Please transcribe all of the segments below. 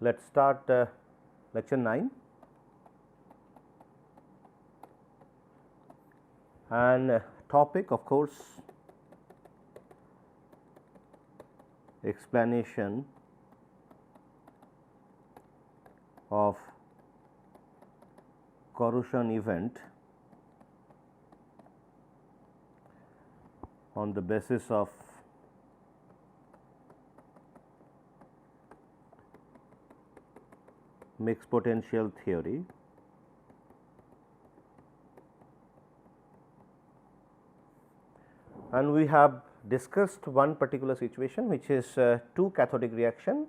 Let us start lecture 9, and topic of course explanation of corrosion event on the basis of mixed potential theory. And we have discussed one particular situation, which is two cathodic reaction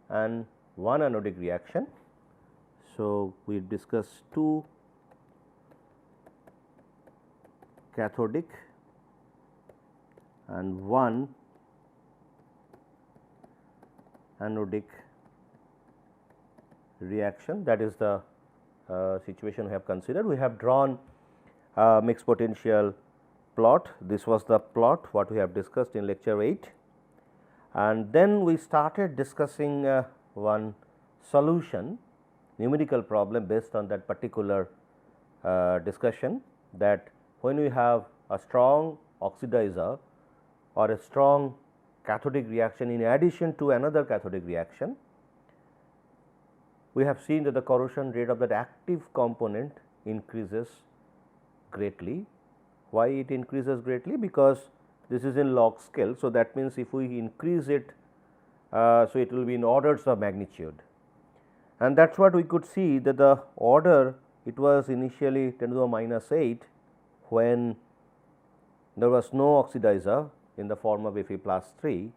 and one anodic reaction. So, we discussed two cathodic and one anodic reaction, that is the situation we have considered. We have drawn mixed potential plot. This was the plot what we have discussed in lecture 8, and then we started discussing one solution numerical problem based on that particular discussion, that when we have a strong oxidizer or a strong cathodic reaction in addition to another cathodic reaction, we have seen that the corrosion rate of that active component increases greatly. Why it increases greatly? Because this is in log scale. So, that means if we increase it, so it will be in orders of magnitude, and that is what we could see, that the order, it was initially 10 to the minus 8 when there was no oxidizer in the form of Fe plus 3.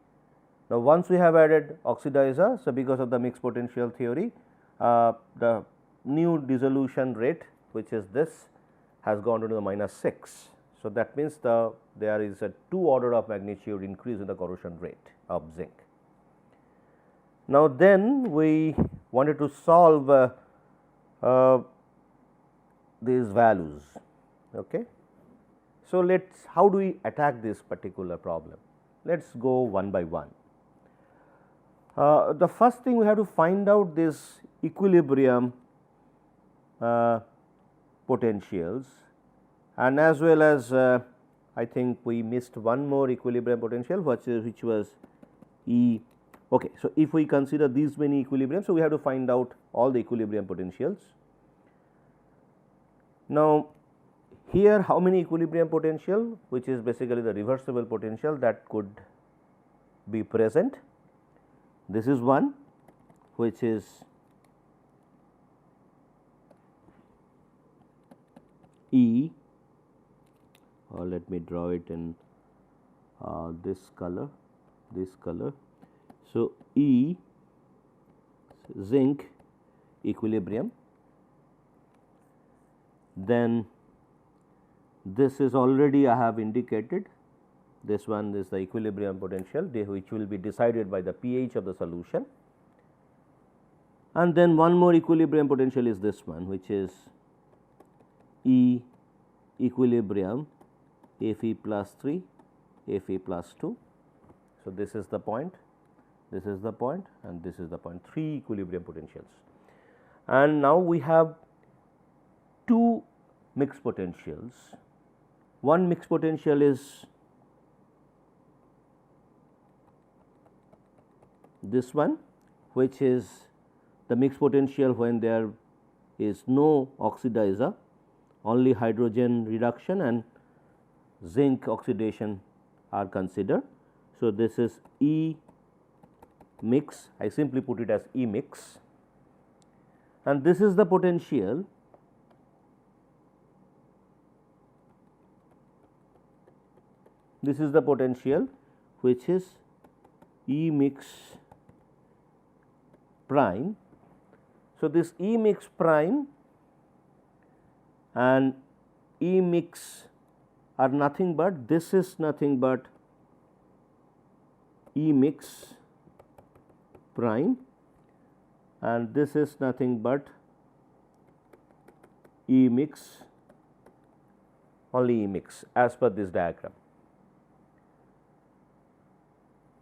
Now, once we have added oxidizer, so because of the mixed potential theory, the new dissolution rate, which is this, has gone to the minus 6. So, that means there is a 2 order of magnitude increase in the corrosion rate of zinc. Now, then we wanted to solve these values. Okay. So, how do we attack this particular problem? Let us go one by one. The first thing, we have to find out this equilibrium potentials, and as well as I think we missed one more equilibrium potential, which was E. Okay. So, if we consider these many equilibriums, so we have to find out all the equilibrium potentials. Now, here how many equilibrium potential, which is basically the reversible potential that could be present. This is one, which is E, or let me draw it in this color. So, E zinc equilibrium, then this is already I have indicated, this one is the equilibrium potential, which will be decided by the pH of the solution, and then one more equilibrium potential is this one, which is E equilibrium Fe plus 3, Fe plus 2. So, this is the point, this is the point, and this is the point, 3 equilibrium potentials. And now, we have 2 mixed potentials. One mixed potential is this one, which is the mixed potential when there is no oxidizer, only hydrogen reduction and zinc oxidation are considered. So, this is E mix, I simply put it as E mix, and this is the potential which is E mix prime. So, this E mix prime and E mix are nothing but, this is nothing but E mix prime, and this is nothing but E mix, only E mix as per this diagram.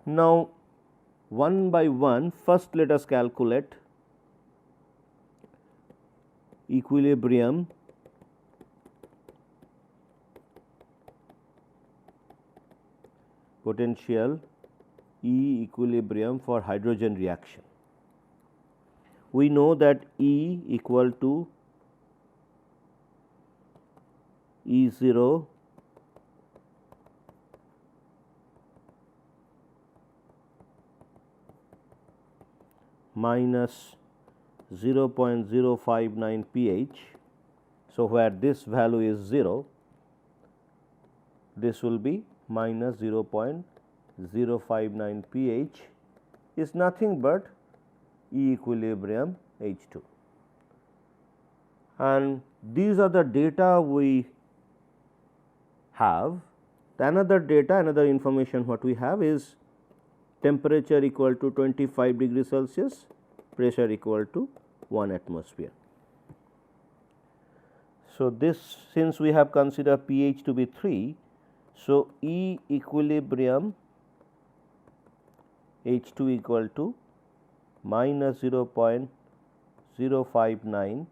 Now, one by one, first let us calculate equilibrium potential E equilibrium for hydrogen reaction. We know that E equal to E0 minus 0.059 pH. So, where this value is 0, this will be minus 0.059 pH is nothing but E equilibrium H2. And these are the data we have. Another data, another information what we have is temperature equal to 25 degrees Celsius, pressure equal to 1 atmosphere. So, this since we have considered pH to be 3, so E equilibrium H2 equal to minus 0.059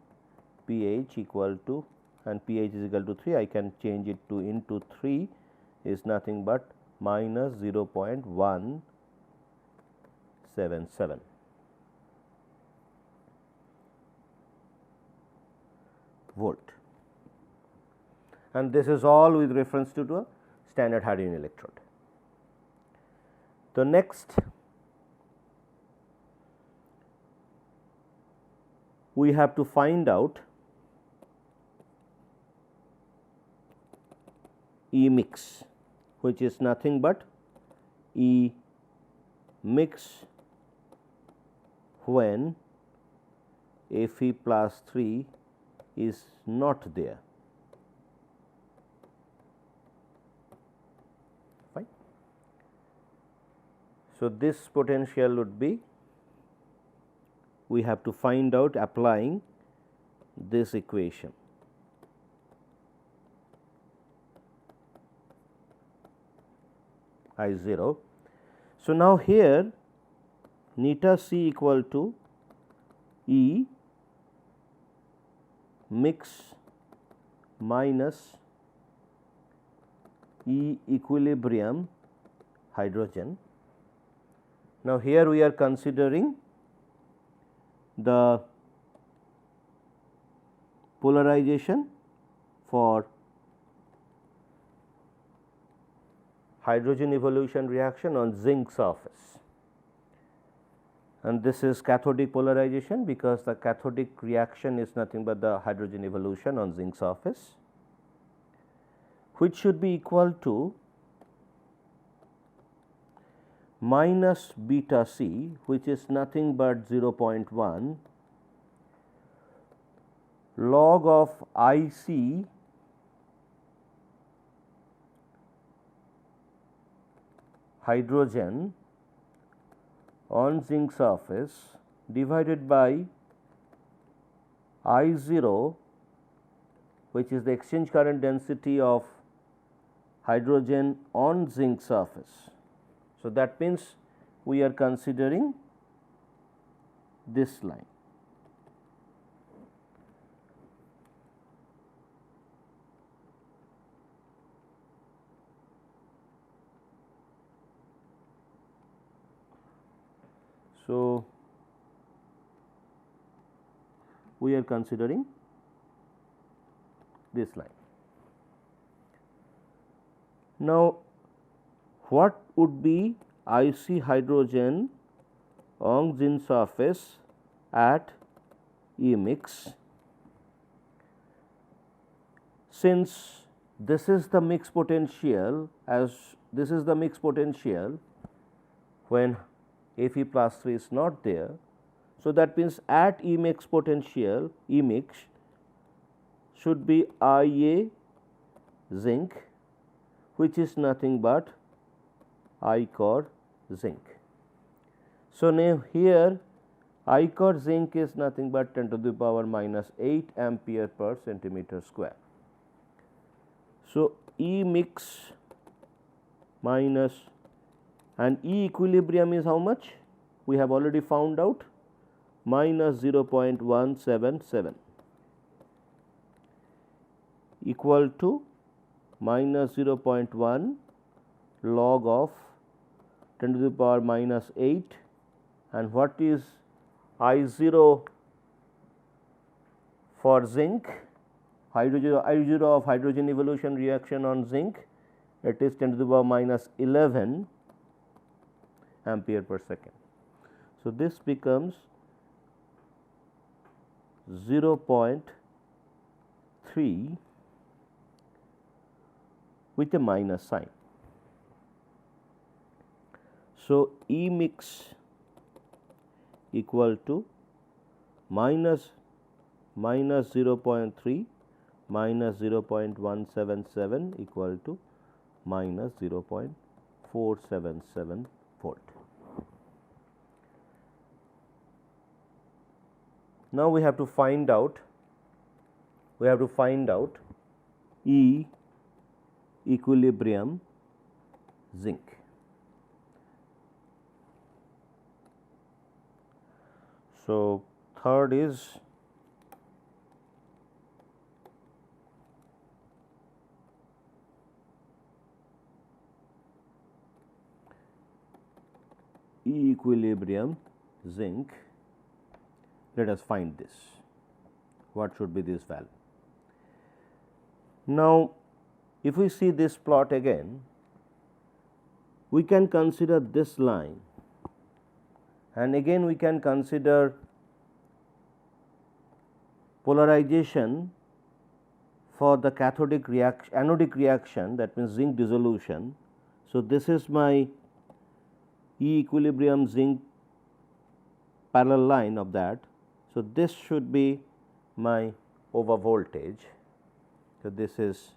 pH equal to, and pH is equal to 3, I can change it to into 3 is nothing but minus 0.177 volt, and this is all with reference to a standard hydrogen electrode. The next we have to find out E mix, which is nothing but E mix when Fe plus 3 is not there. Fine. So, this potential would be, we have to find out applying this equation. I0. So, now here neta C equal to E mix minus E equilibrium hydrogen. Now, here we are considering the polarization for hydrogen evolution reaction on zinc surface, and this is cathodic polarization because the cathodic reaction is nothing but the hydrogen evolution on zinc surface, which should be equal to minus beta C, which is nothing but 0.1 log of IC hydrogen on zinc surface divided by I0, which is the exchange current density of hydrogen on zinc surface. So, that means we are considering this line. So, we are considering this line. Now, what would be IC hydrogen on zinc surface at E mix? Since this is the mix potential, as this is the mix potential when Fe plus 3 is not there. So, that means at E mix potential, E mix should be IA zinc, which is nothing but I core zinc. So, now here I core zinc is nothing but 10 to the power minus 8 ampere per centimeter square. So, E mix minus, and E equilibrium is how much? We have already found out, minus 0.177. equal to minus 0.1 log of 10 to the power minus 8, and what is I 0 for zinc, I 0 of hydrogen evolution reaction on zinc, it is 10 to the power minus 11 ampere per second. So, this becomes 0.3 with a minus sign. So, E mix equal to minus 0.3 minus 0.177 equal to minus 0.477 volt. Now, we have to find out E equilibrium zinc. So, third is E equilibrium zinc. Let us find this. What should be this value? Now, if we see this plot again, we can consider this line, and again we can consider polarization for the cathodic reaction, anodic reaction, that means zinc dissolution. So, this is my E equilibrium zinc parallel line of that. So, this should be my over voltage. So, this is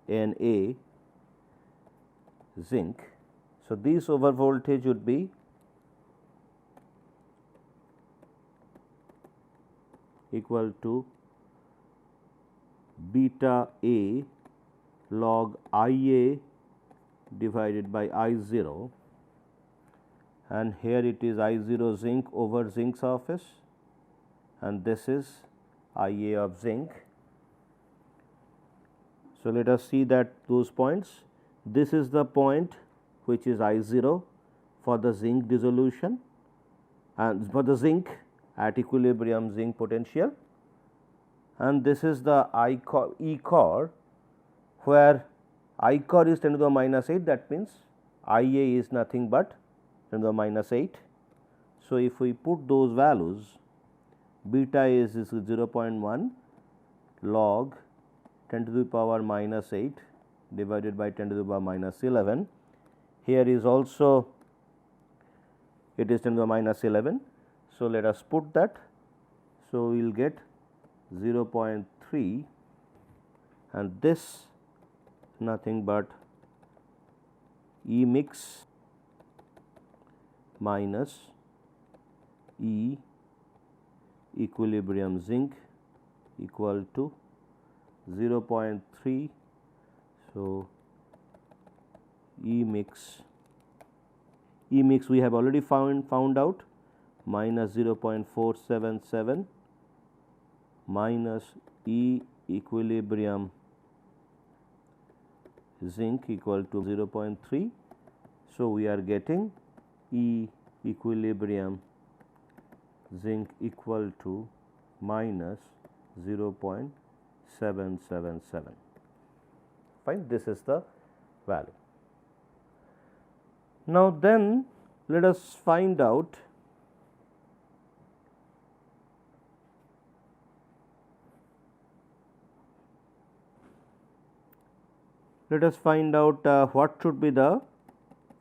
Na zinc. So, this over voltage would be equal to beta A log I A divided by I 0, and here it is I 0 zinc over zinc surface, and this is I A of zinc. So, let us see that those points. This is the point which is I 0 for the zinc dissolution and for the zinc at equilibrium zinc potential, and this is the E core, where I core is 10 to the minus 8, that means I A is nothing but 10 to the minus 8. So, if we put those values, beta is 0.1 log 10 to the power minus 8 divided by 10 to the power minus 11. Here is also it is 10 to the minus 11. So, let us put that. So, we will get 0.3, and this nothing but E mix minus E equilibrium zinc equal to 0.3. So, E mix we have already found out, minus 0.477 minus E equilibrium zinc equal to 0.3. So, we are getting E equilibrium zinc equal to minus 0.777. Fine, this is the value. Now, then let us find out what should be the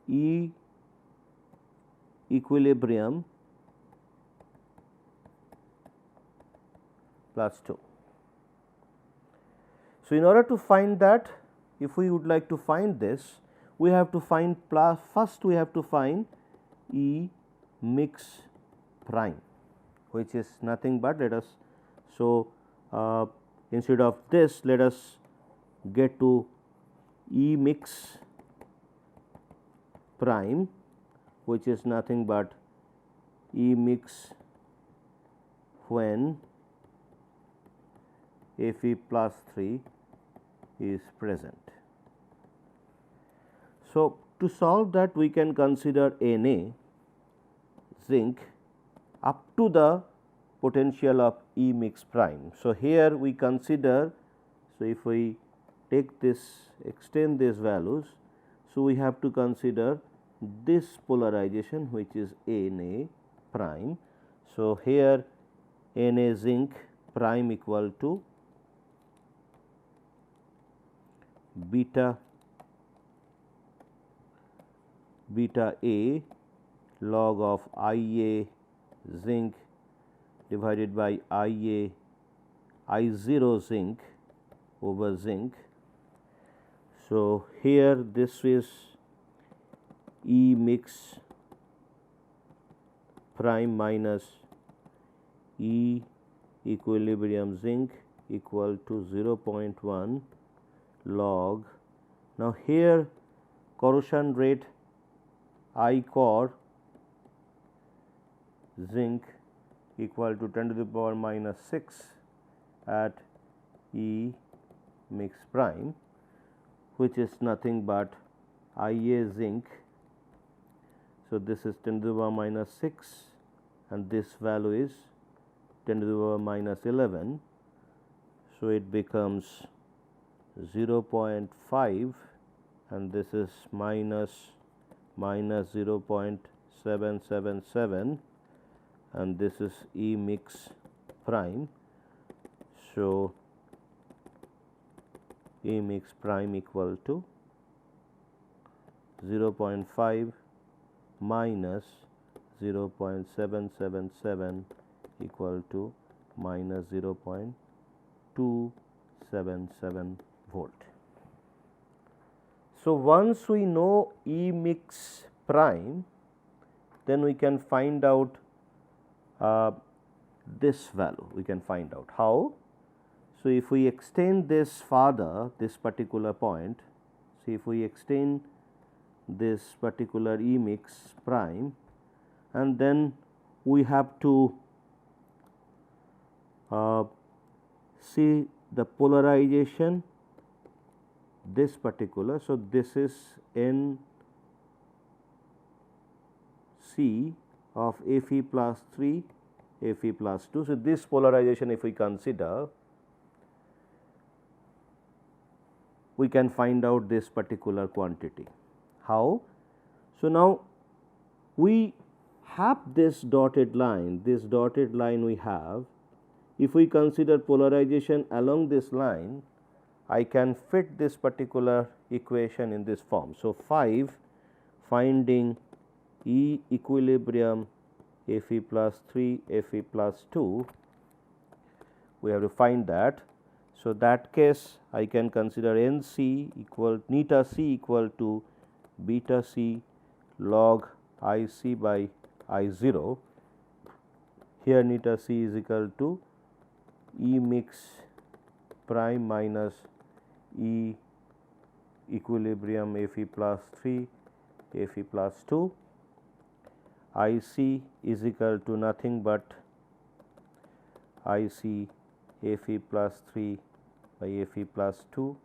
E equilibrium plus 2. So, in order to find that, if we would like to find this, we have to find first we have to find E mix prime, which is nothing but, let us. So, instead of this, let us get to E mix prime, which is nothing but E mix when Fe plus 3 is present. So, to solve that we can consider Na zinc up to the potential of E mix prime. So, here we consider, so if we take this, extend these values, so we have to consider this polarization which is Na prime. So, here Na zinc prime equal to beta A log of I A zinc divided by I0 zinc over zinc. So, here this is E mix prime minus E equilibrium zinc equal to 0.1 log. Now, here corrosion rate I core zinc equal to 10 to the power minus 6 at E mix prime, which is nothing but IA zinc. So, this is 10 to the power minus 6 and this value is 10 to the power minus 11. So, it becomes 0.5 and this is minus 0.777 and this is E mix prime. So, E mix prime equal to 0.5 minus 0.777 equal to minus 0.277 volt. So, once we know E mix prime, then we can find out this value, we can find out how. So, if we extend this further, this particular point, see if we extend this particular E mix prime and then we have to see the polarization this particular. So, this is N C of Fe plus 3 Fe plus 2. So, this polarization if we consider, we can find out this particular quantity. How? So, now we have this dotted line we have. If we consider polarization along this line, I can fit this particular equation in this form. So, 5 finding E equilibrium Fe plus 3 Fe plus 2, we have to find that. So, that case I can consider N C equal neta C equal to beta C log I C by I 0. Here neta C is equal to E mix prime minus E equilibrium Fe plus 3 Fe plus 2. I C is equal to nothing but I C Fe plus 3 by Fe plus 2.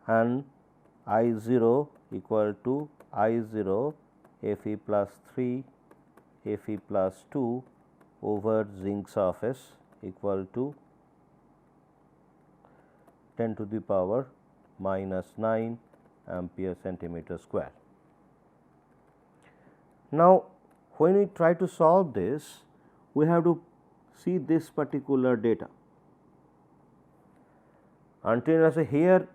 And I 0 equal to I 0 Fe plus 3 Fe plus 2 over zinc surface equal to 10 to the power minus 9 ampere centimeter square. Now, when we try to solve this, we have to see this particular data. Until here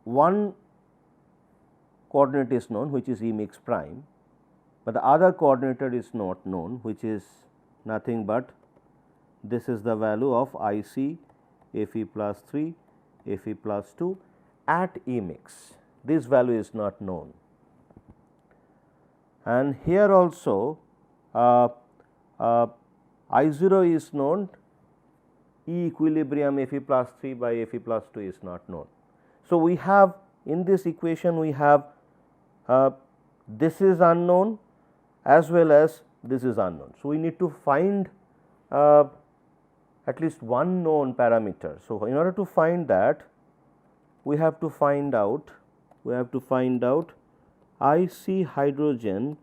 one coordinate is known, which is E mix prime, but the other coordinate is not known, which is nothing but this is the value of I C Fe plus 3 Fe plus 2 at E mix. This value is not known, and here also I 0 is known, E equilibrium Fe plus 3 by Fe plus 2 is not known. So, we have in this equation we have this is unknown as well as this is unknown. So, we need to find at least one known parameter. So, in order to find that, we have to find out IC hydrogen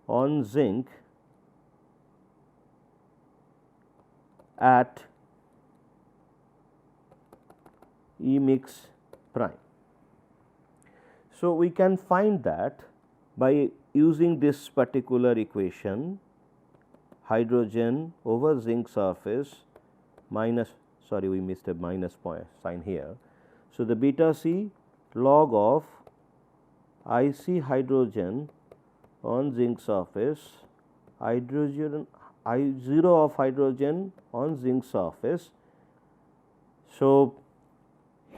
on zinc at E mix prime. So, we can find that by using this particular equation, hydrogen over zinc surface minus, sorry, we missed a minus point sign here. So, the beta C log of IC hydrogen on zinc surface, hydrogen I 0 of hydrogen on zinc surface. So,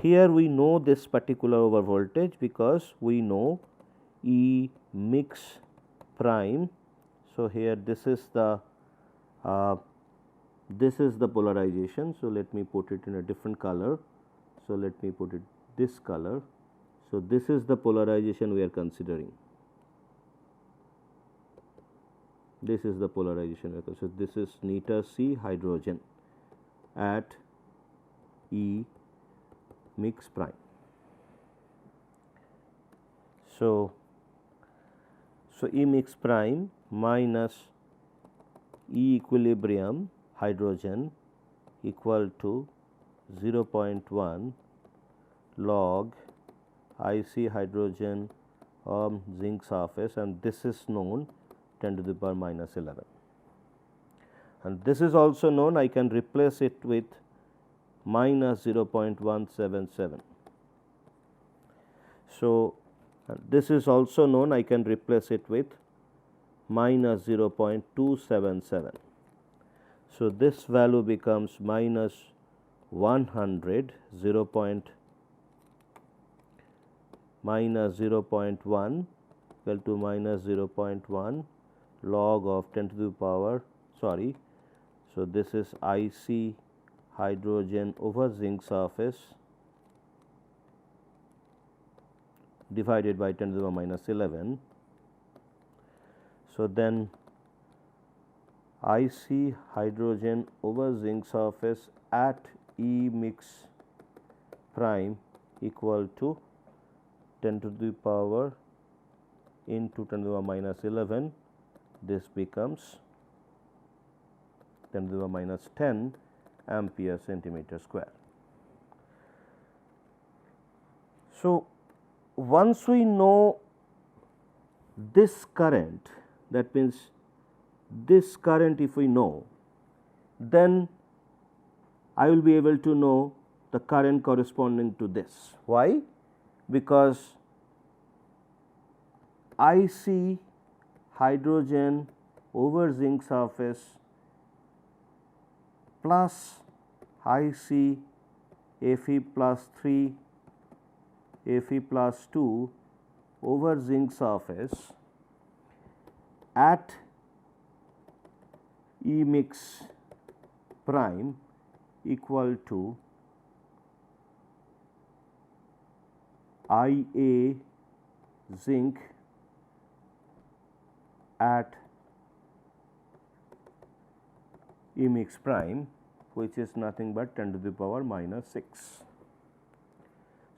here we know this particular over voltage because we know E mix prime. So, here this is the polarization. So, let me put it in a different color. So, let me put it this color. So, this is the polarization we are considering. This is the polarization. So, this is neta C hydrogen at E mix prime. So, E mix prime minus E equilibrium hydrogen equal to 0.1 log IC hydrogen on zinc surface, and this is known 10 to the power minus 11, and this is also known. I can replace it with minus 0.177. So, this is also known. I can replace it with minus 0.277. So, this value becomes minus 100 minus 0.1 equal to minus 0.1 log of 10 to the power sorry. So, this is IC hydrogen over zinc surface divided by 10 to the power minus 11. So, then IC hydrogen over zinc surface at E mix prime equal to 10 to the power into 10 to the power minus 11. This becomes 10 to the power minus 10 ampere centimeter square. So, once we know this current, that means this current if we know, then I will be able to know the current corresponding to this. Why? Because IC hydrogen over zinc surface plus IC Fe plus 3 Fe plus 2 over zinc surface at E mix prime equal to IA zinc at E mix prime, which is nothing but 10 to the power minus 6.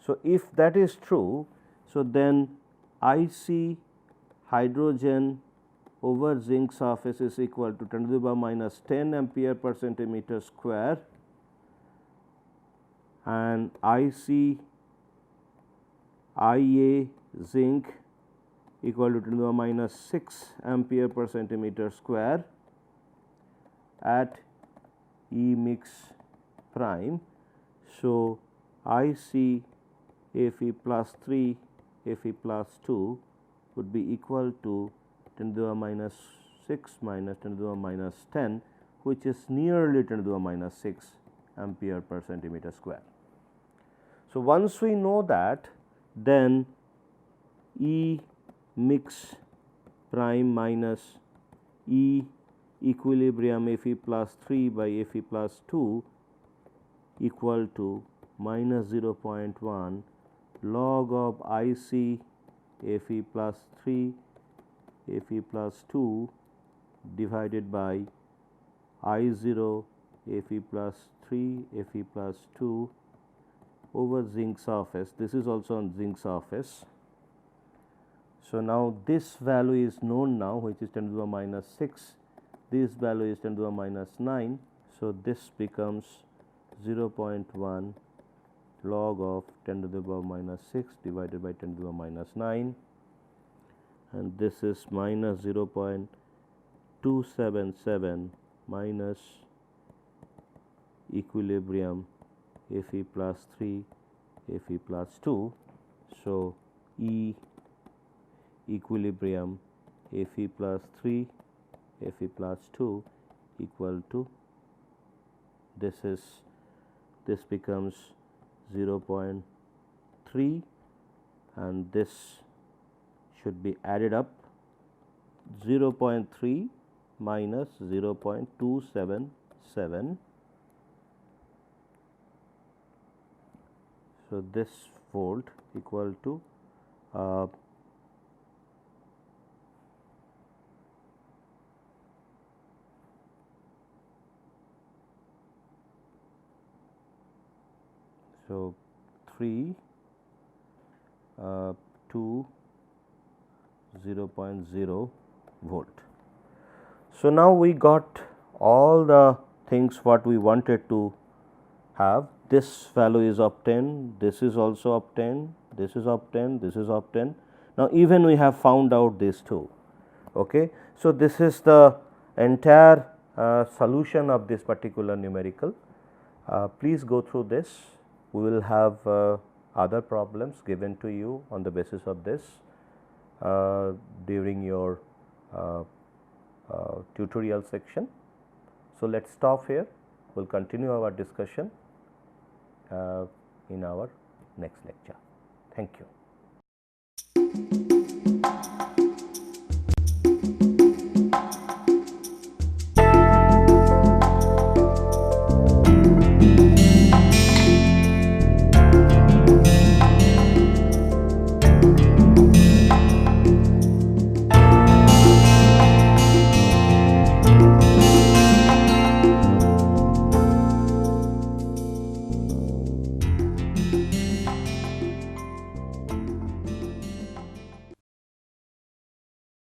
So, if that is true, so then IC hydrogen over zinc surface is equal to 10 to the power minus 10 ampere per centimeter square, and IC IA zinc equal to 10 to the power minus 6 ampere per centimeter square at E mix prime. So, IC Fe plus 3 Fe plus 2 would be equal to 10 to the power minus 6 minus 10 to the power minus 10, which is nearly 10 to the power minus 6 ampere per centimeter square. So, once we know that, then E mix prime minus E equilibrium Fe plus 3 by Fe plus 2 equal to minus 0.1 log of IC Fe plus 3 Fe plus 2 divided by I0 Fe plus 3 Fe plus 2 over zinc surface. This is also on zinc surface. So, now this value is known now, which is 10 to the power minus 6, this value is 10 to the power minus 9. So, this becomes 0.1 log of 10 to the power minus 6 divided by 10 to the power minus 9, and this is minus 0.277 minus equilibrium Fe plus 3 Fe plus 2. So, E equilibrium Fe plus 3 Fe plus 2 equal to, this becomes 0.3, and this should be added up, 0.3 minus 0.277. So, this volt equal to so 3 to 0.0 volt. So, now we got all the things what we wanted to have. This value is obtained, this is also obtained, this is obtained, this is obtained. Now, even we have found out these two. Okay. So, this is the entire solution of this particular numerical. Please go through this. We will have other problems given to you on the basis of this during your tutorial section. So, let us stop here. We will continue our discussion in our next lecture. Thank you.